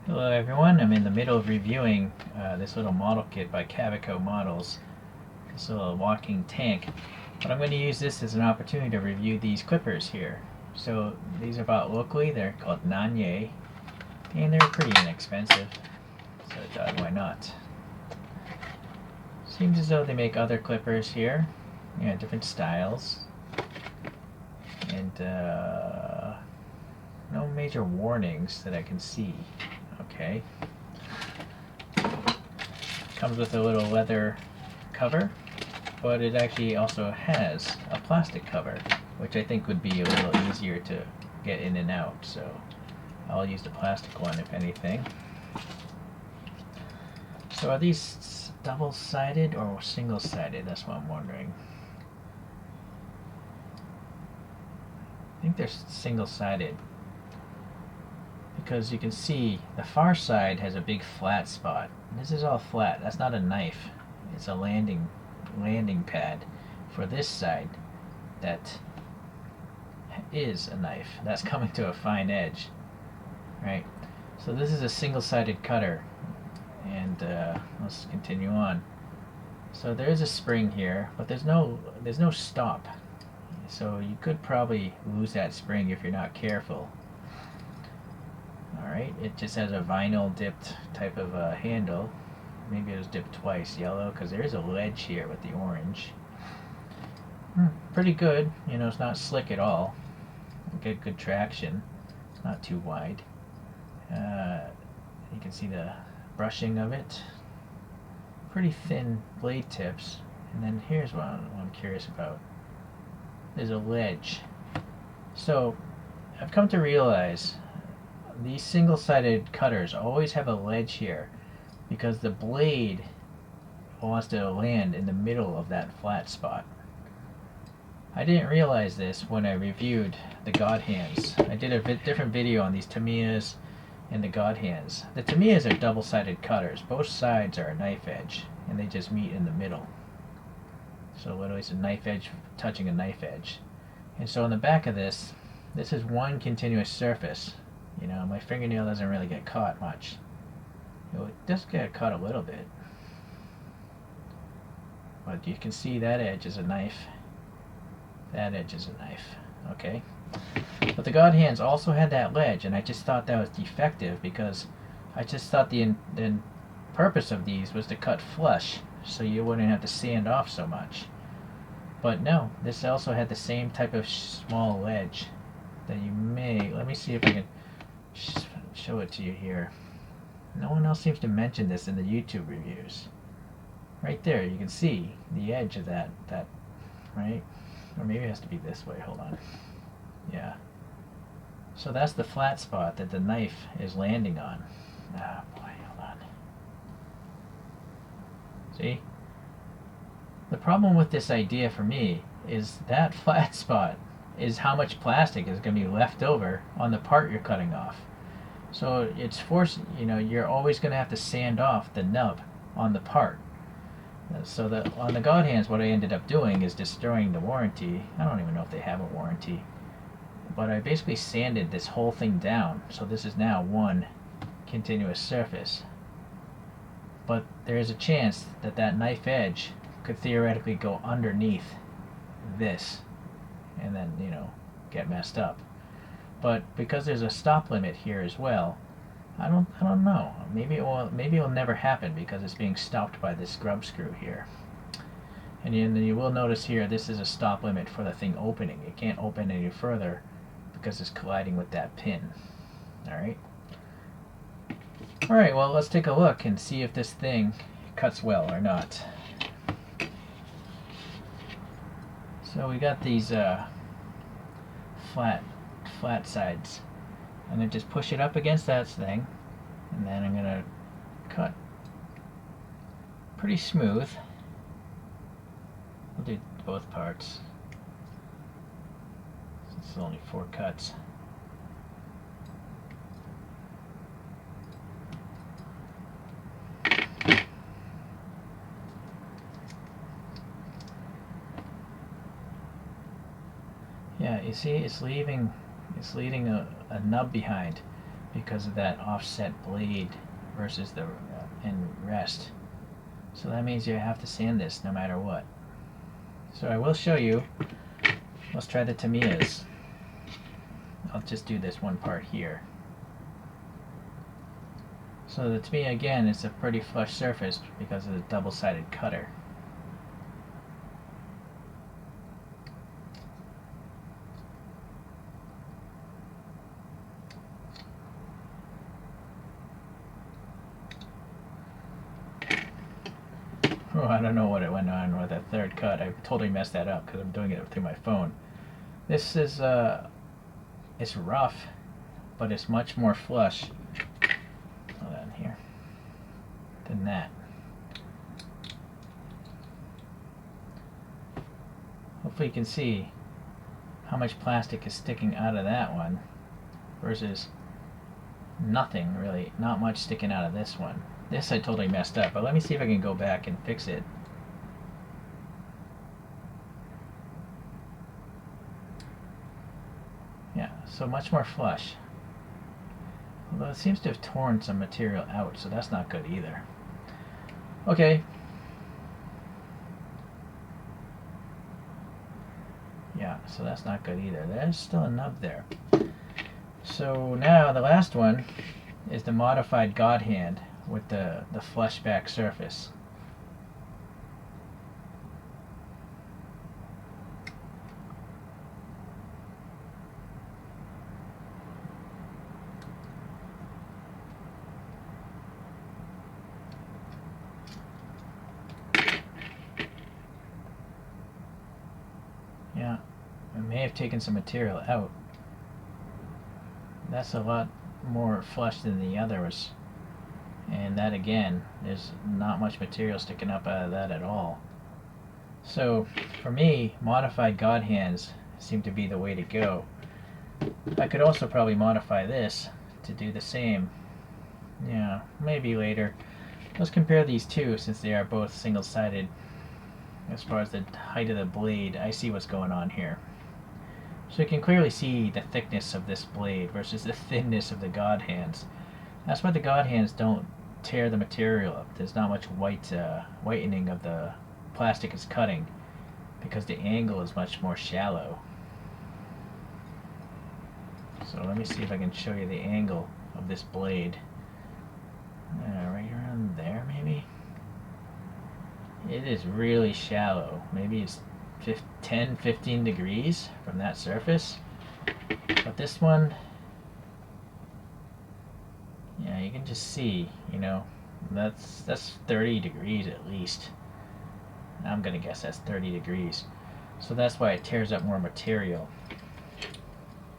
Hello everyone, I'm in the middle of reviewing this little model kit by Cavico Models, this little walking tank. But I'm going to use this as an opportunity to review these clippers here. So these are bought locally, they're called Nanye, and they're pretty inexpensive, so I thought why not. Seems as though they make other clippers here, yeah, different styles, and no major warnings that I can see. Okay. Comes with a little leather cover, but it actually also has a plastic cover, which I think would be a little easier to get in and out, so I'll use the plastic one if anything. So are these double-sided or single-sided? That's what I'm wondering. I think they're single-sided, because you can see the far side has a big flat spot. This is all flat. That's not a knife. It's a landing pad for this side that is a knife. That's coming to a fine edge, right? So this is a single-sided cutter, and let's continue on. So there is a spring here, but there's no stop. So you could probably lose that spring if you're not careful. Alright, it just has a vinyl dipped type of handle. Maybe it was dipped twice, yellow, because there is a ledge here with the orange. Pretty good, you know, it's not slick at all. You get good traction, not too wide. You can see the brushing of it. Pretty thin blade tips. And then here's what I'm curious about. There's a ledge. So, I've come to realize these single-sided cutters always have a ledge here because the blade wants to land in the middle of that flat spot. I didn't realize this when I reviewed the Godhands. I did a different video on these Tamiyas and the Godhands. The Tamiyas are double-sided cutters. Both sides are a knife edge and they just meet in the middle. So literally it's a knife edge touching a knife edge. And so on the back of this is one continuous surface. You know, my fingernail doesn't really get caught much. You know, it does get caught a little bit. But you can see that edge is a knife. That edge is a knife. Okay? But the Godhands also had that ledge, and I just thought that was defective because I just thought the purpose of these was to cut flush so you wouldn't have to sand off so much. But no, this also had the same type of small ledge that you may... Let me see if I can show it to you here. No one else seems to mention this in the YouTube reviews. Right there, you can see the edge of that, right? Or maybe it has to be this way, hold on. Yeah. So that's the flat spot that the knife is landing on. Ah, boy, hold on. See? The problem with this idea for me is that flat spot is how much plastic is going to be left over on the part you're cutting off. So it's forcing, you know, you're always going to have to sand off the nub on the part. So that on the Godhands, what I ended up doing is destroying the warranty. I don't even know if they have a warranty. But I basically sanded this whole thing down. So this is now one continuous surface. But there is a chance that that knife edge could theoretically go underneath this and then, you know, get messed up. But because there's a stop limit here as well, I don't know. Maybe it will never happen because it's being stopped by this grub screw here. And you will notice here this is a stop limit for the thing opening. It can't open any further because it's colliding with that pin. Alright? Alright, well let's take a look and see if this thing cuts well or not. So we got these flat sides. I'm going to just push it up against that thing, and then I'm going to cut pretty smooth. We'll do both parts. It's only 4 cuts. Yeah, you see, it's leaving a nub behind. because of that offset blade versus the and rest. So that means you have to sand this no matter what. So I will show you. Let's try the Tamiya's. I'll just do this one part here. So the Tamiya, again, is a pretty flush surface because of the double-sided cutter. Oh, I don't know what it went on with that third cut. I totally messed that up because I'm doing it through my phone. This is, it's rough, but it's much more flush. Hold on here. Than that. Hopefully you can see how much plastic is sticking out of that one versus nothing really, not much sticking out of this one. This I totally messed up, but let me see if I can go back and fix it. Yeah, so much more flush. Although it seems to have torn some material out, so that's not good either. Okay. Yeah, so that's not good either. There's still a nub there. So now the last one is the modified Godhand with the flush back surface. Yeah, I may have taken some material out. That's a lot more flush than the others. And that again, there's not much material sticking up out of that at all. So for me, modified Godhands seem to be the way to go. I could also probably modify this to do the same. Yeah, maybe later. Let's compare these two since they are both single-sided. As far as the height of the blade, I see what's going on here. So you can clearly see the thickness of this blade versus the thinness of the Godhands. That's why the Godhands don't tear the material up. There's not much whitening of the plastic is cutting because the angle is much more shallow. So let me see if I can show you the angle of this blade. Right around there maybe? It is really shallow. Maybe it's 10-15 degrees from that surface. But this one, yeah, you can just see, you know, that's 30 degrees at least. I'm gonna guess that's 30 degrees. So that's why it tears up more material.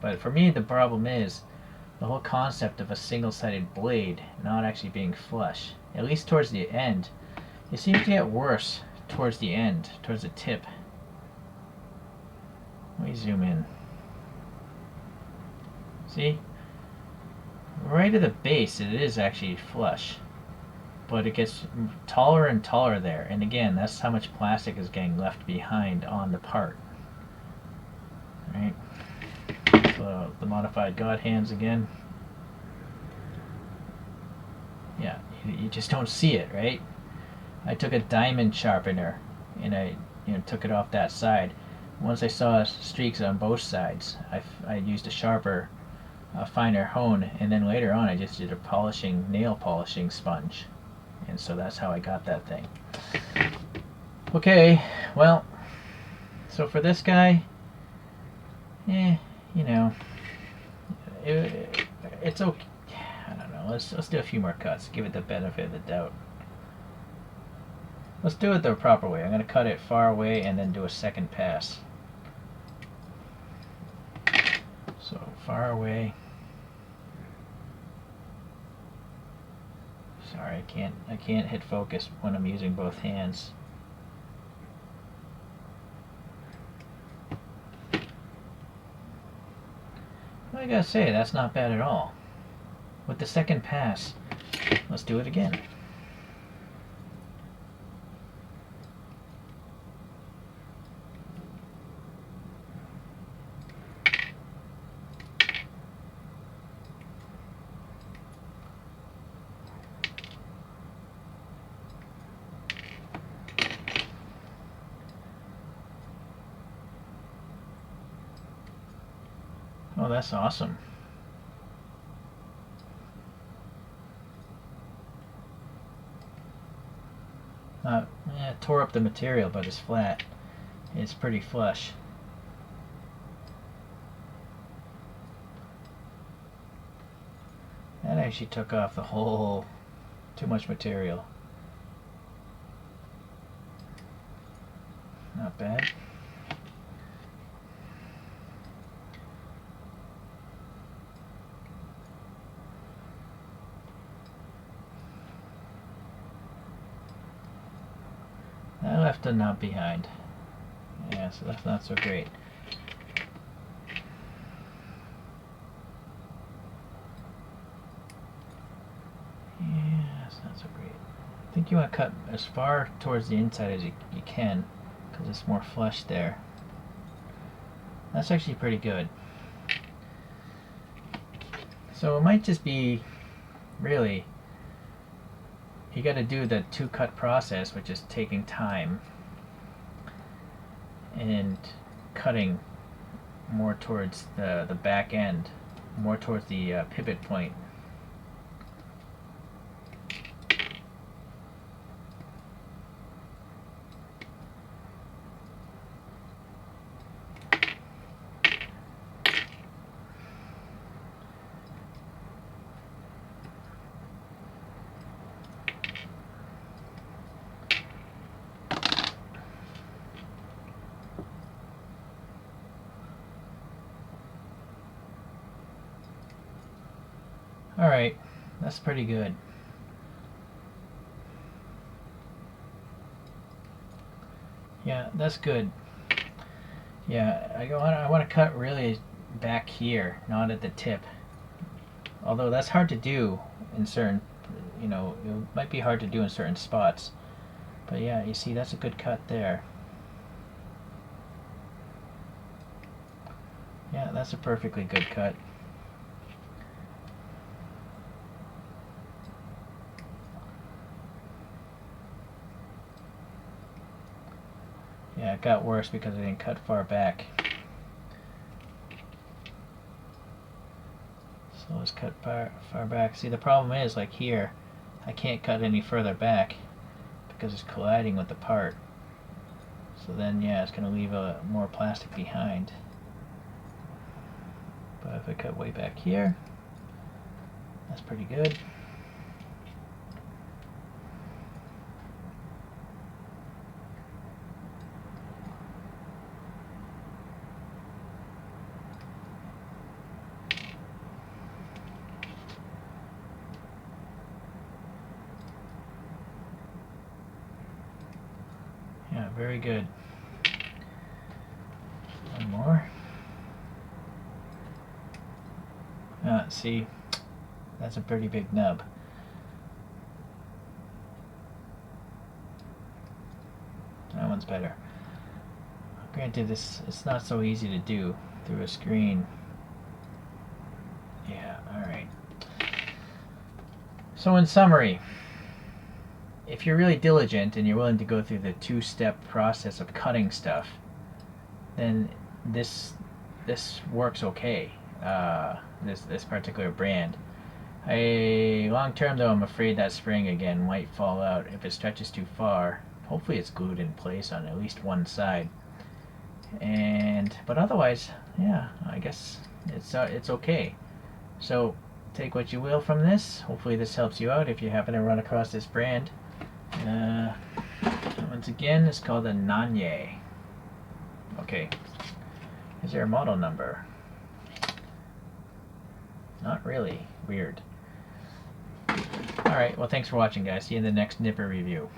But for me, the problem is the whole concept of a single-sided blade not actually being flush. At least towards the end. It seems to get worse towards the end, towards the tip. Let me zoom in. See? Right at the base, it is actually flush. But it gets taller and taller there. And again, that's how much plastic is getting left behind on the part. Right? So the modified Godhands again. Yeah, you just don't see it, right? I took a diamond sharpener and I took it off that side. Once I saw streaks on both sides, I used a sharper, finer hone, and then later on I just did a nail polishing sponge. And so that's how I got that thing. Okay, well, so for this guy, you know, it's okay. I don't know, let's do a few more cuts, give it the benefit of the doubt. Let's do it the proper way. I'm going to cut it far away and then do a second pass. So far away. Sorry, I can't hit focus when I'm using both hands. Well, I gotta say, that's not bad at all. With the second pass, let's do it again. that's awesome. It tore up the material, but it's flat. It's pretty flush. That actually took off the whole, too much material. Not bad. I left a knot behind. Yeah, so that's not so great. Yeah, that's not so great. I think you want to cut as far towards the inside as you can, because it's more flush there. That's actually pretty good. So it might just be, really, you got to do the two-cut process, which is taking time and cutting more towards the back end, more towards the pivot point. Alright, that's pretty good. Yeah, that's good. Yeah, I want to cut really back here, not at the tip. Although that's hard to do in certain, it might be hard to do in certain spots. But yeah, you see, that's a good cut there. Yeah, that's a perfectly good cut. Yeah, it got worse because I didn't cut far back. So let's cut far back. See, the problem is, like here, I can't cut any further back because it's colliding with the part. So then, yeah, it's going to leave more plastic behind. But if I cut way back here, that's pretty good. Yeah, very good. One more. See, that's a pretty big nub. That one's better. Granted, it's not so easy to do through a screen. Yeah, alright. So in summary, if you're really diligent and you're willing to go through the two-step process of cutting stuff, then this works okay. This particular brand. Long term though, I'm afraid that spring again might fall out if it stretches too far. Hopefully it's glued in place on at least one side. But otherwise, yeah, I guess it's okay. So take what you will from this. Hopefully this helps you out if you happen to run across this brand. Once again, it's called a Nanye. Okay, is there a model number? Not really. Weird. Alright, well thanks for watching guys. See you in the next nipper review.